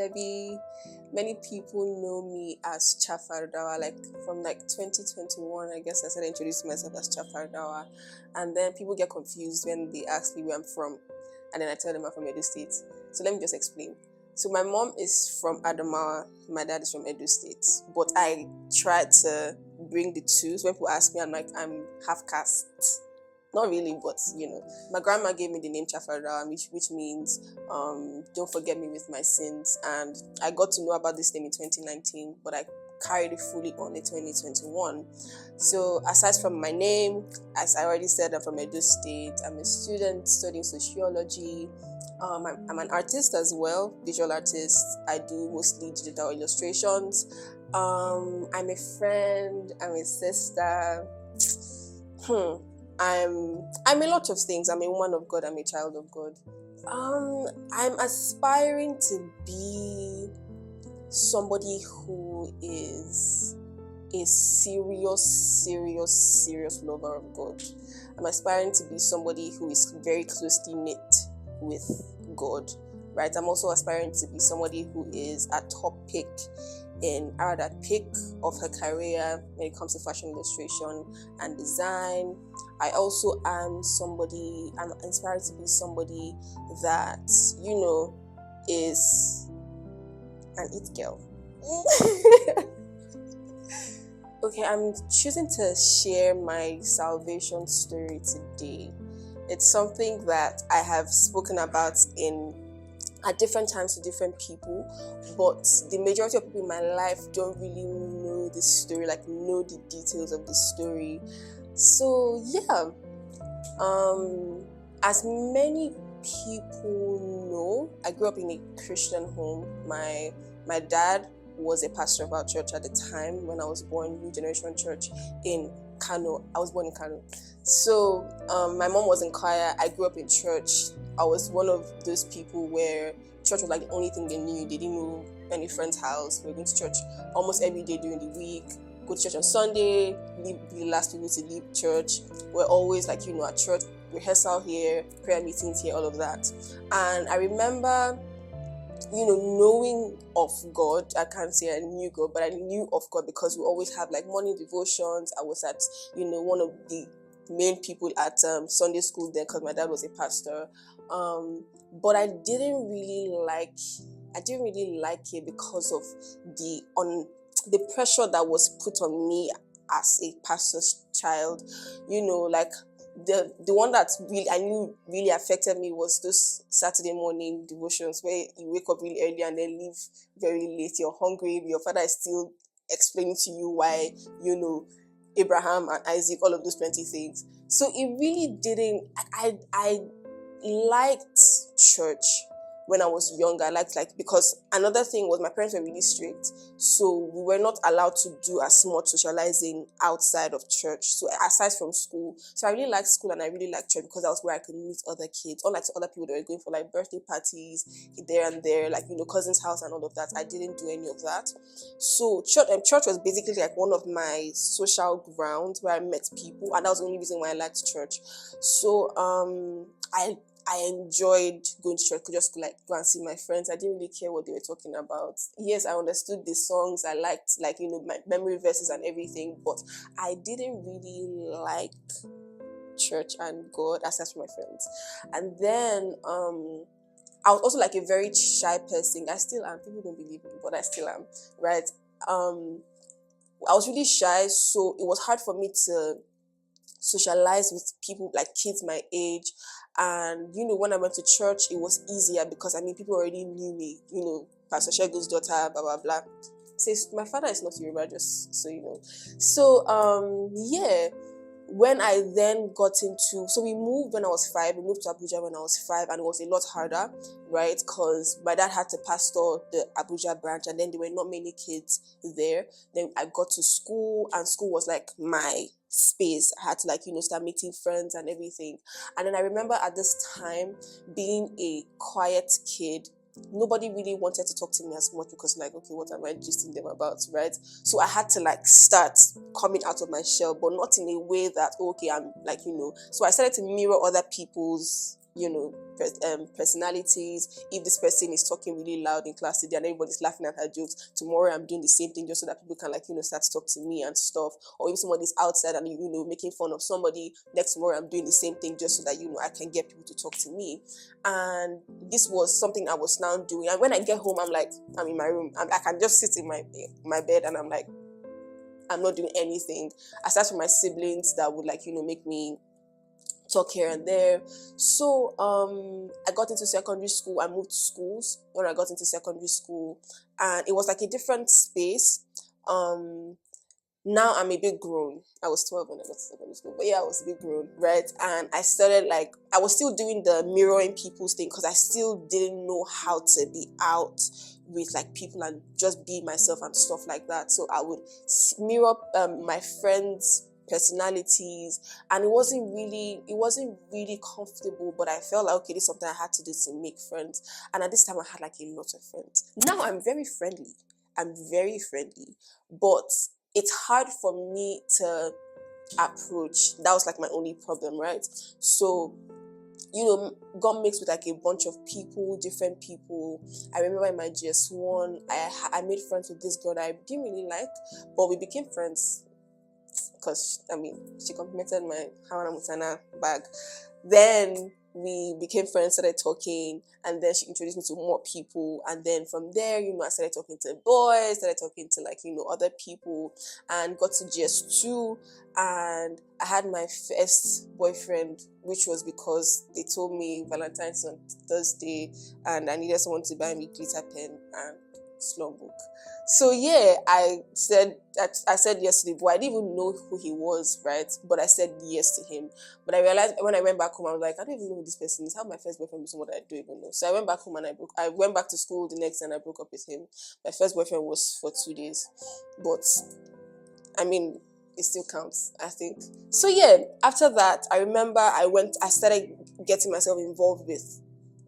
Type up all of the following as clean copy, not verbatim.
Maybe many people know me as Chafardawa, like from like 2021, I guess I started introducing myself as Chafardawa. And then people get confused when they ask me where I'm from. And then I tell them I'm from Edo State. So let me just explain. So my mom is from Adamawa, my dad is from Edo State. But I try to bring the two. So when people ask me, I'm like, I'm half caste. Not really, but my grandma gave me the name Chafardawa, which means don't forget me with my sins. And I got to know about this name in 2019, but I carried it fully on in 2021. So aside from my name, as I already said, I'm from Edo State. I'm a student studying sociology. I'm an artist as well, visual artist. I do mostly digital illustrations. I'm a friend. I'm a sister. I'm a lot of things. I'm a woman of God. I'm a child of God. I'm aspiring to be somebody who is a serious lover of God. I'm aspiring to be somebody who is very closely knit with God, right? I'm also aspiring to be somebody who is a top pick at that peak of her career when it comes to fashion illustration and design. I also I'm inspired to be somebody that, is an it girl. Okay, I'm choosing to share my salvation story today. It's something that I have spoken about at different times to different people, but the majority of people in my life don't really know the story, like know the details of the story. So yeah, as many people know, I grew up in a Christian home. My dad was a pastor of our church at the time when I was born, New Generation Church in Kano. I was born in Kano. So my mom was in choir. I grew up in church. I was one of those people where church was like the only thing they knew. They didn't know any friend's house. We were going to church almost every day during the week. Go to church on Sunday, be the last people to leave church. We're always like, at church, rehearsal here, prayer meetings here, all of that. And I remember, knowing of God. I can't say I knew God, but I knew of God because we always have like morning devotions. I was at, one of the main people at Sunday school there because my dad was a pastor. But I didn't really like it because of the pressure that was put on me as a pastor's child. Like the one that really I knew really affected me was those Saturday morning devotions where you wake up really early and then leave very late. You're hungry. Your father is still explaining to you why, Abraham and Isaac, all of those plenty things. So it really didn't. I liked church when I was younger. I liked because another thing was my parents were really strict, so we were not allowed to do as much socializing outside of church. So aside from school, so I really liked school and I really liked church because that was where I could meet other kids, unlike other people that were going for like birthday parties there and there, like cousin's house and all of that. I didn't do any of that. So church was basically like one of my social grounds where I met people, and that was the only reason why I liked church. So I enjoyed going to church just to go and see my friends. I didn't really care what they were talking about. Yes, I understood the songs. I liked my memory verses and everything, but I didn't really like church and God aside from my friends. And then I was also like a very shy person. I still am. People don't believe me, but I still am, right? I was really shy, so it was hard for me to socialize with people like kids my age. And when I went to church, it was easier because people already knew me, Pastor Shego's daughter, blah blah blah. Says my father is not Yoruba, just so you know. So yeah, when I then we moved when I was 5. We moved to Abuja when I was 5, and it was a lot harder, right? Because my dad had to pastor the Abuja branch, and then there were not many kids there. Then I got to school, and school was like my space. I had to start meeting friends and everything. And then I remember at this time being a quiet kid. Nobody really wanted to talk to me as much because okay, what am I gisting them about, right? So I had to start coming out of my shell, but not in a way that okay, I'm so I started to mirror other people's personalities. If this person is talking really loud in class today and everybody's laughing at her jokes, tomorrow I'm doing the same thing just so that people can start to talk to me and stuff. Or if somebody's outside and making fun of somebody, next tomorrow I'm doing the same thing just so that I can get people to talk to me. And this was something I was now doing. And when I get home, I'm in my room. I can just sit in my bed and I'm like, I'm not doing anything. Aside from my siblings that would make me talk here and there. So I got into secondary school. I moved schools when I got into secondary school, and it was like a different space. Now I'm a bit grown. I was 12 when I got to secondary school, but yeah, I was a bit grown, right? And I started I was still doing the mirroring people's thing because I still didn't know how to be out with people and just be myself and stuff like that. So I would mirror my friends' personalities, and it wasn't really comfortable, but I felt like, okay, this is something I had to do to make friends. And at this time I had a lot of friends. Now I'm very friendly, but it's hard for me to approach. That was my only problem, right? So got mixed with a bunch of people, different people. I remember in my GS1 I made friends with this girl that I didn't really like, but we became friends because she complimented my Hawana Mutana bag. Then we became friends, started talking, and then she introduced me to more people. And then from there, I started talking to boys, started talking to other people, and got to GS2. And I had my first boyfriend, which was because they told me Valentine's on Thursday, and I needed someone to buy me glitter pen and slum book. So yeah, I said yes to the boy. I didn't even know who he was, right? But I said yes to him. But I realized when I went back home, I was like, I don't even know who this person is. How my first boyfriend with someone that I don't even know? So I went back home and I went back to school the next day and I broke up with him. My first boyfriend was for 2 days. But it still counts, I think. So yeah, after that, I remember I started getting myself involved with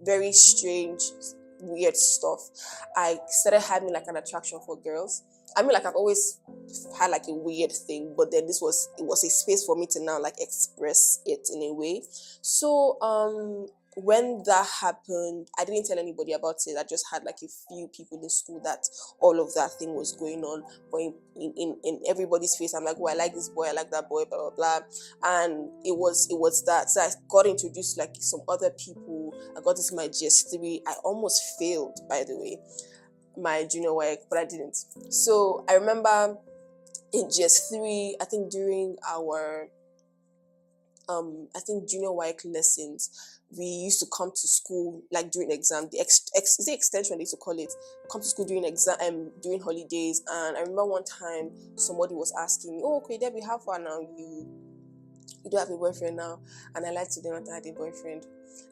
very strange, weird stuff. I started having an attraction for girls. I've always had a weird thing, but then it was a space for me to now express it in a way. So when that happened, I didn't tell anybody about it. I just had a few people in school that all of that thing was going on. But in everybody's face, I'm like, oh, I like this boy, I like that boy, blah blah blah. And it was that. So I got introduced to some other people. I got into my GS3. I almost failed, by the way, my junior work, but I didn't. So I remember in GS3, I think during our junior work lessons, we used to come to school during exam. The is the extension they used to call it. Come to school during exam, during holidays. And I remember one time somebody was asking me, "Oh, okay, Debbie, how far now? You don't have a boyfriend now?" And I lied to them that I had a boyfriend.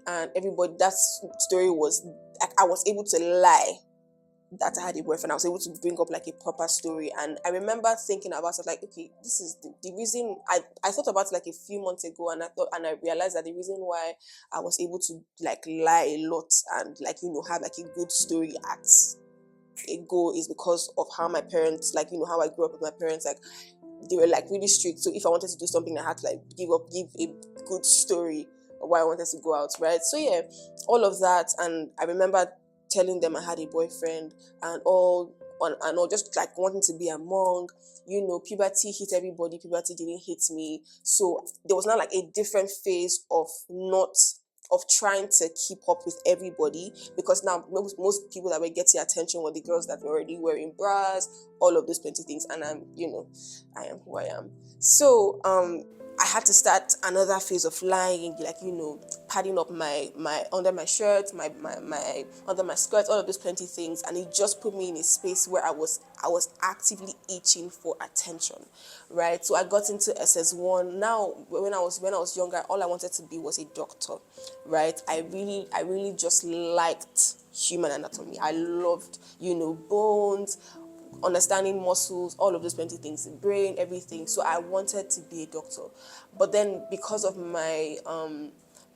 And everybody, that story was I was able to lie that I had a boyfriend. I was able to bring up a proper story. And I remember thinking about it okay, this is the reason. I thought about it a few months ago, and I realized that the reason why I was able to lie a lot and have a good story at a go is because of how my parents how I grew up with my parents. They were really strict. So if I wanted to do something, I had to give a good story of why I wanted to go out, right? So yeah, all of that. And I remember telling them I had a boyfriend and all just wanting to be among. Puberty hit everybody. Puberty didn't hit me. So there was now a different phase of trying to keep up with everybody, because now most people that were getting attention were the girls that were already wearing bras, all of those plenty things. And I am who I am. So I had to start another phase of lying, padding up my under my shirt, my under my skirt, all of those plenty things. And it just put me in a space where I was actively itching for attention, right? So I got into SS1. Now, when I was younger, all I wanted to be was a doctor, right? I really just liked human anatomy. I loved, bones, understanding muscles, all of those plenty things, the brain, everything. So I wanted to be a doctor. But then because of my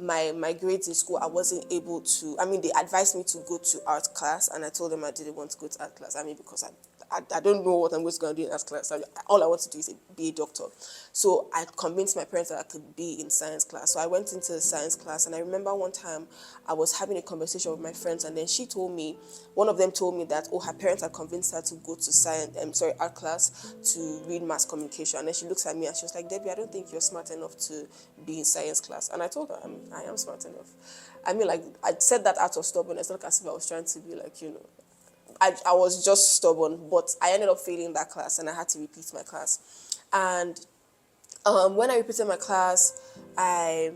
my grades in school, I wasn't able to. They advised me to go to art class, and I told them I didn't want to go to art class. Because I don't know what I'm going to do in that class. All I want to do is be a doctor. So I convinced my parents that I could be in science class. So I went into the science class, and I remember one time I was having a conversation with my friends, and then one of them told me that, her parents had convinced her to go to art class to read mass communication. And then she looks at me and she was like, Debbie, I don't think you're smart enough to be in science class. And I told her, I am smart enough. I mean, like, I said that out of stubbornness, not as if I was trying to be like, I was just stubborn, but I ended up failing that class and I had to repeat my class. And when I repeated my class, I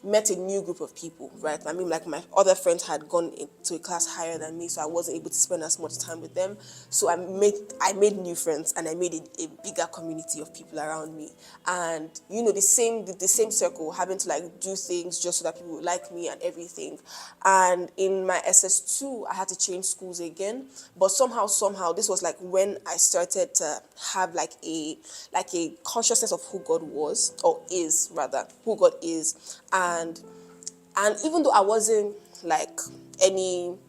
met a new group of people, right? I mean, like, my other friends had gone into a class higher than me, so I wasn't able to spend as much time with them. So I made new friends, and I made a bigger community of people around me. And the same circle, having to like do things just so that people would like me and everything. And in my SS2, I had to change schools again, but somehow this was like when I started to have like a consciousness of who God was, or is rather, who God is. And even though I wasn't like anything,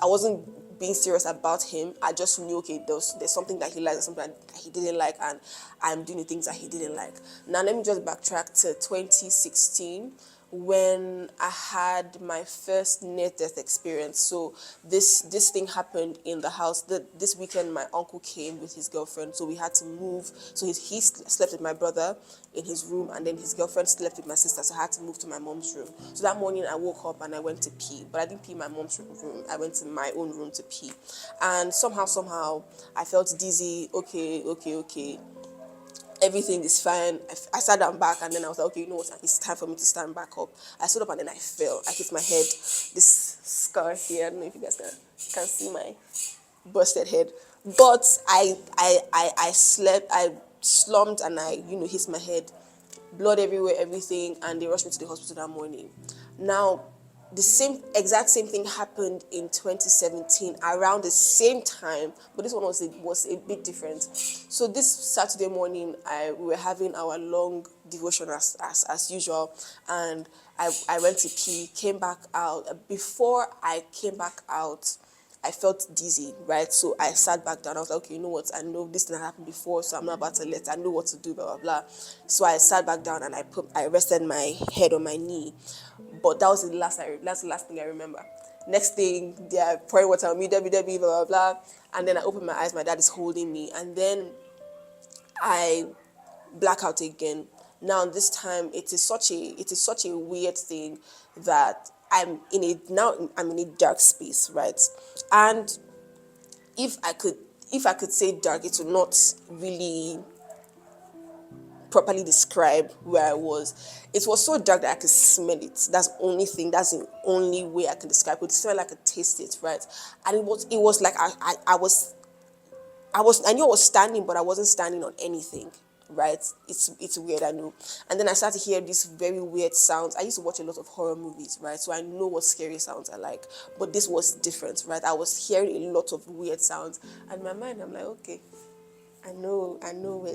I wasn't being serious about him. I just knew, okay, there's something that he likes, there's something that he didn't like, and I'm doing the things that he didn't like. Now let me just backtrack to 2016, when I had my first near-death experience. So this thing happened in the house. This weekend, my uncle came with his girlfriend, so we had to move. So he slept with my brother in his room, and then his girlfriend slept with my sister, so I had to move to my mom's room. So that morning, I woke up and I went to pee, but I didn't pee in my mom's room. I went to my own room to pee, and somehow, I felt dizzy. Okay, everything is fine. I sat down back, and then I was like, okay, you know what? It's time for me to stand back up. I stood up and then I fell. I hit my head. This scar here. I don't know if you guys can see my busted head. But I slept. I slumped and I hit my head. Blood everywhere, everything, and they rushed me to the hospital that morning. Now, the exact same thing happened in 2017 around the same time, but this one was a bit different. So this Saturday morning, we were having our long devotion as usual, and I went to pee, came back out. Before I came back out, I felt dizzy, right? So I sat back down. I was like, okay, you know what? I know this didn't happen before, so I'm not about to I know what to do, blah, blah, blah. So I sat back down and I rested my head on my knee. But that was that's the last thing I remember. Next thing, they're pouring water on me, blah, blah, blah, blah. And then I opened my eyes, my dad is holding me. And then I black out again. Now this time it is such a weird thing that I'm in a dark space, right? And if I could say dark, it would not really properly describe where I was. It was so dark that I could smell it. That's the only thing. That's the only way I can describe it. It smelled like I could taste it, right? And it was like I knew I was standing, but I wasn't standing on anything, right? It's weird, I know. And then I started to hear these very weird sounds. I used to watch a lot of horror movies, right? So I know what scary sounds are like. But this was different, right? I was hearing a lot of weird sounds. And in my mind, I'm like, okay, I know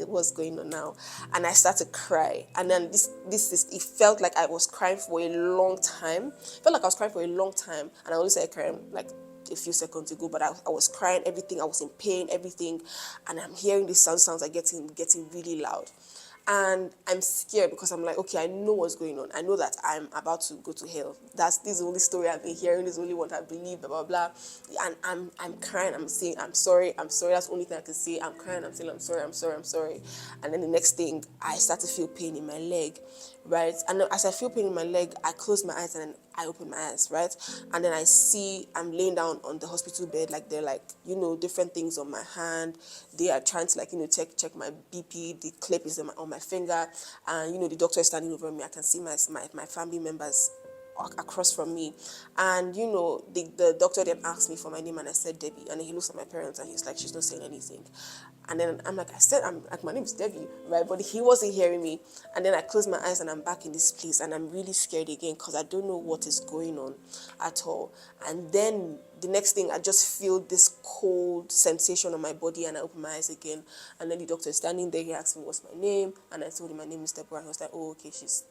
what's going on now. And I started to cry. And then it felt like I was crying for a long time. It felt like I was crying for a long time. And I only started crying like a few seconds ago, but I was crying, everything. I was in pain, everything. And I'm hearing these sounds are getting really loud. And I'm scared because I'm like, okay, I know what's going on. I know that I'm about to go to hell. This is the only story I've been hearing. This is the only one I believe, blah, blah, blah. And I'm crying. I'm saying, I'm sorry. That's the only thing I can say. I'm crying. I'm saying, I'm sorry. And then the next thing, I start to feel pain in my leg, right? And then as I feel pain in my leg, I close my eyes and then I open my eyes, right? And then I see I'm laying down on the hospital bed, like they're like, different things on my hand. They are trying to check my BP. The clip is on my finger, and the doctor is standing over me. I can see my family members across from me, and the doctor then asked me for my name, and I said Debbie, and he looks at my parents and he's like, she's not saying anything. And then I'm like, I'm like, my name is Debbie, right? But he wasn't hearing me. And then I close my eyes and I'm back in this place and I'm really scared again because I don't know what is going on at all. And then the next thing, I just feel this cold sensation on my body and I open my eyes again. And then the doctor is standing there. He asked me, what's my name? And I told him my name is Deborah. And he was like, oh, okay, she's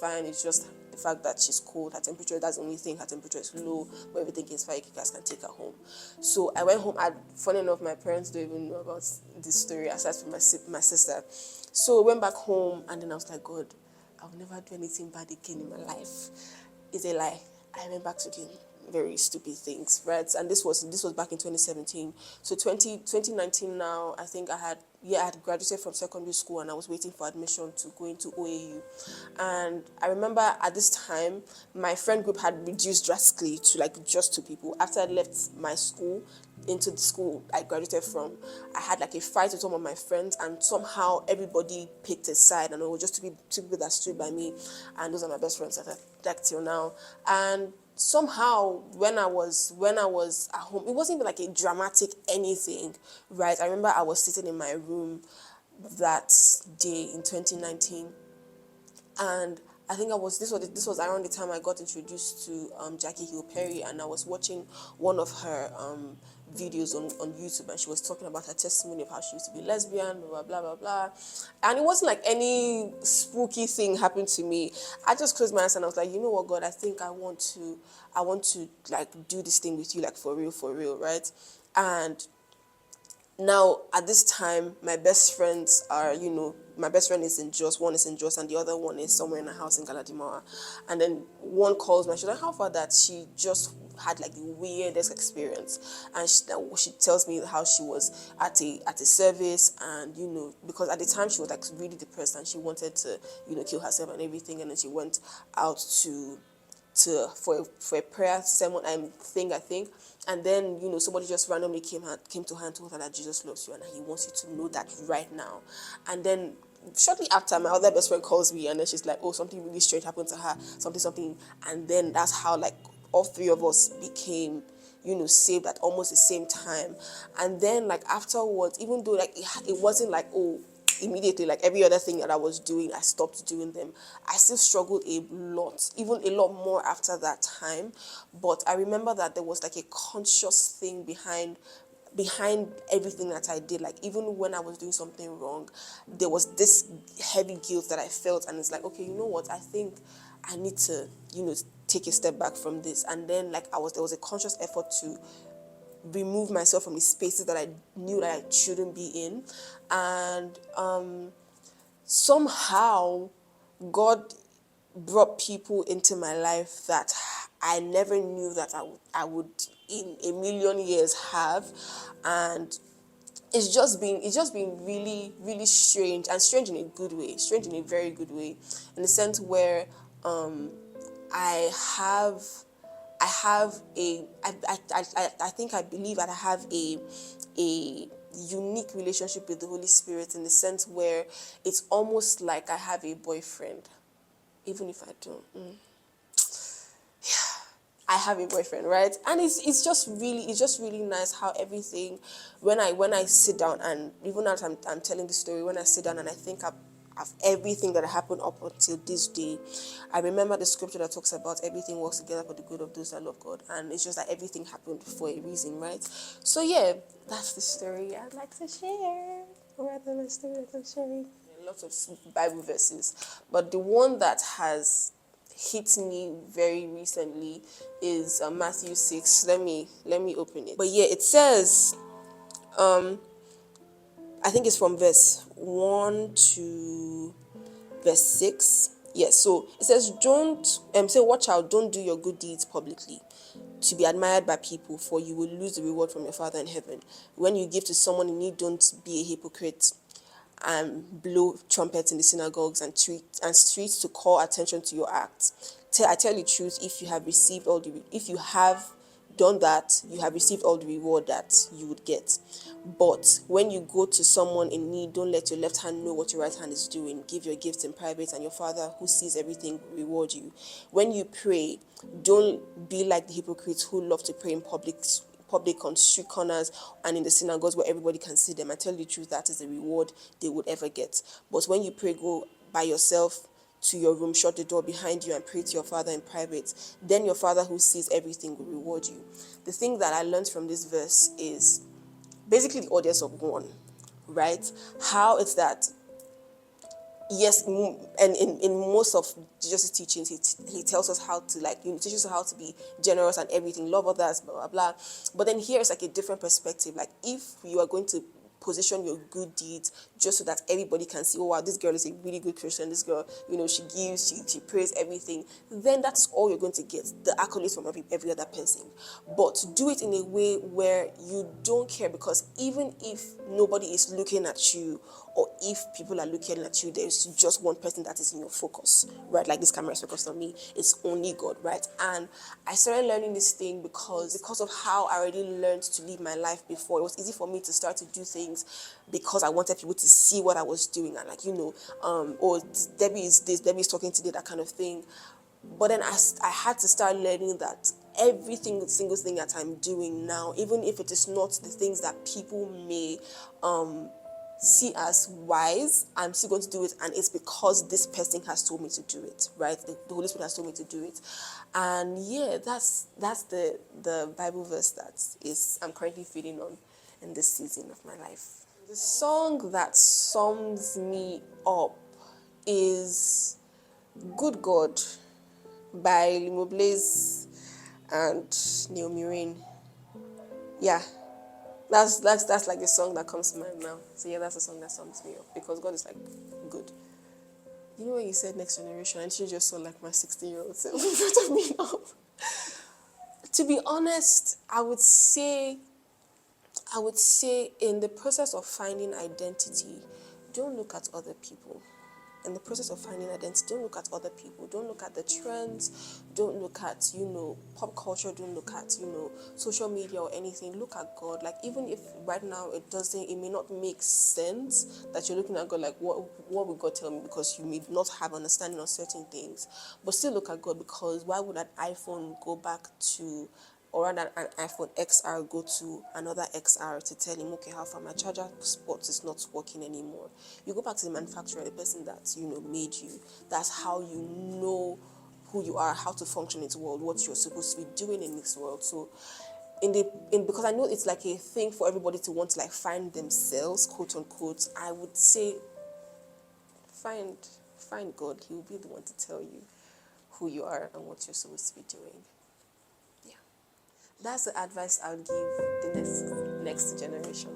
fine. It's just the fact that she's cold. Her temperature, that's the only thing. Her temperature is low, but everything is fine. You guys can take her home. So I went home. Funny enough, my parents don't even know about this story aside from my sister. So I went back home and then I was like, God, I'll never do anything bad again in my life. It's a lie. I went back to doing very stupid things, right? And this was back in 2017. So 2019 now, I think I had graduated from secondary school and I was waiting for admission to go into OAU. And I remember at this time, my friend group had reduced drastically to like just 2 people. After I left my school into the school I graduated from, I had like a fight with some of my friends and somehow everybody picked a side and it was just 2 people that stood by me, and those are my best friends like till now. And somehow when I was at home, it wasn't even like a dramatic anything, right? I remember I was sitting in my room that day in 2019, and I think this was around the time I got introduced to Jackie Hill Perry, and I was watching one of her videos on YouTube, and she was talking about her testimony of how she used to be lesbian, blah blah blah blah, and it wasn't like any spooky thing happened to me. I just closed my eyes and I was like, you know what, God, I think I want to like do this thing with you, like for real, right? And now, at this time, my best friends are, my best friend is in Jos, one is in Jos, and the other one is somewhere in a house in Galadimawa. And then one calls me, she's like, how far that? She just had like the weirdest experience. And she tells me how she was at a service, and, because at the time she was like really depressed and she wanted to, kill herself and everything. And then she went out for a prayer sermon I think, and then somebody just randomly came to her and told her that Jesus loves you and he wants you to know that right now. And then shortly after, my other best friend calls me and then she's like, oh, something really strange happened to her, something, and then that's how like all 3 of us became saved at almost the same time. And then like afterwards, even though like it wasn't like, oh, immediately, like every other thing that I was doing, I stopped doing them. I still struggled a lot, even a lot more after that time. But I remember that there was like a conscious thing behind everything that I did. Like even when I was doing something wrong, there was this heavy guilt that I felt, and it's like, okay, you know what? I think I need to, take a step back from this. And then like there was a conscious effort to remove myself from the spaces that I knew that I shouldn't be in. And somehow God brought people into my life that I never knew that I would in a million years have. And it's just been really, really strange, and strange in a good way, strange in a very good way, in the sense where I believe that I have a unique relationship with the Holy Spirit, in the sense where it's almost like I have a boyfriend, even if I don't. I have a boyfriend, right? And it's just really nice how everything, when I sit down, and even as I'm telling the story, when I sit down and I think of everything that happened up until this day, I remember the scripture that talks about everything works together for the good of those that love God, and it's just that everything happened for a reason, right? So yeah, that's the story I'd like to share, or rather the story that I'm sharing. Lots of Bible verses, but the one that has hit me very recently is Matthew 6. Let me open it. But yeah, it says, I think it's from verse 1 to verse 6. Yes, so it says, don't say, watch out, don't do your good deeds publicly to be admired by people, for you will lose the reward from your Father in heaven. When you give to someone in need, don't be a hypocrite and blow trumpets in the synagogues and streets to call attention to your acts. I tell you the truth, if you have done that, you have received all the reward that you would get. But when you go to someone in need, don't let your left hand know what your right hand is doing. Give your gifts in private, and your Father who sees everything will reward you. When you pray, don't be like the hypocrites who love to pray in public public, on street corners, and in the synagogues where everybody can see them. I tell you the truth, that is the reward they would ever get. But when you pray, go by yourself to your room, shut the door behind you, and pray to your Father in private, then your Father who sees everything will reward you. The thing that I learned from this verse is basically the audience of one, right? How it's that, yes, and in most of Jesus' teachings, he tells us how to, like, teaches us how to be generous and everything, love others, blah, blah, blah. But then here it's like a different perspective. Like, if you are going to position your good deeds just so that everybody can see, oh wow, this girl is a really good Christian, this girl, she gives, she prays, everything, then that's all you're going to get, the accolades from every other person. But do it in a way where you don't care, because even if nobody is looking at you, or if people are looking at you, there's just one person that is in your focus, right? Like, this camera is focused on me, it's only God, right? And I started learning this thing because of how I already learned to live my life before. It was easy for me to start to do things because I wanted people to see what I was doing, and, like, Debbie is this, Debbie is talking today, that kind of thing. But then I had to start learning that everything, single thing that I'm doing now, even if it is not the things that people may see as wise, I'm still going to do it, and it's because this person has told me to do it, right? The Holy Spirit has told me to do it. And yeah, that's the Bible verse that I'm currently feeding on in this season of my life. The song that sums me up is Good God by Limo Blaze and Naomi Rain. Yeah. That's like the song that comes to mind now. So yeah, that's the song that sums me up, because God is, like, good. You know when you said next generation, and she just saw, like, my 16-year-old self in front of me now. To be honest, I would say in the process of finding identity, don't look at other people. In the process of finding identity, don't look at other people. Don't look at the trends. Don't look at, pop culture. Don't look at, social media or anything. Look at God. Like, even if right now it may not make sense that you're looking at God, like, what would God tell me? Because you may not have understanding on certain things. But still look at God, because why would an iPhone go back to, or rather an iPhone XR go to another XR to tell him, okay, how far my charger spot is not working anymore? You go back to the manufacturer, the person that, made you. That's how you know who you are, how to function in this world, what you're supposed to be doing in this world. So because I know it's like a thing for everybody to want to, like, find themselves, quote unquote, I would say find God. He will be the one to tell you who you are and what you're supposed to be doing. That's the advice I'll give the next generation.